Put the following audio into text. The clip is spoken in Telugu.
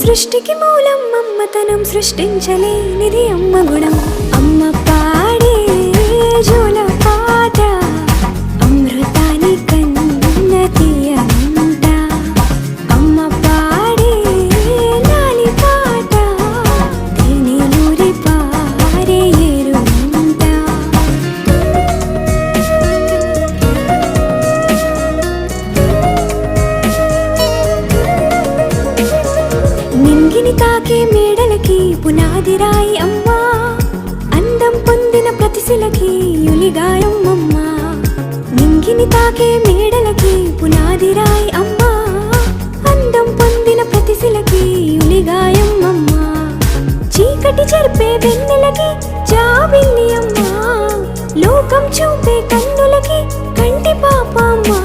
సృష్టికి మూలం అమ్మతనం, సృష్టించలేనిది అమ్మ గుణం. అమ్మ పాడే జోల పాట అమృతాని కన్న తీయంట. అమ్మ పాడే లాలి పాట తేనెలూరి పారే ఏరుంట. నింగిని తాకే మేడలకి పునాది రాయి అమ్మా, అందం పొందిన ప్రతిశిలకి యులిగాయం అమ్మా. నింగిని తాకే మేడలకి పునాది రాయి అమ్మా, అందం పొందిన ప్రతిశిలకి యులిగాయం అమ్మా. చీకటి చెరిపే వెన్నెలకి జాబిల్లి అమ్మా, లోకం చూపే కన్నులకి కంటి పాప అమ్మా.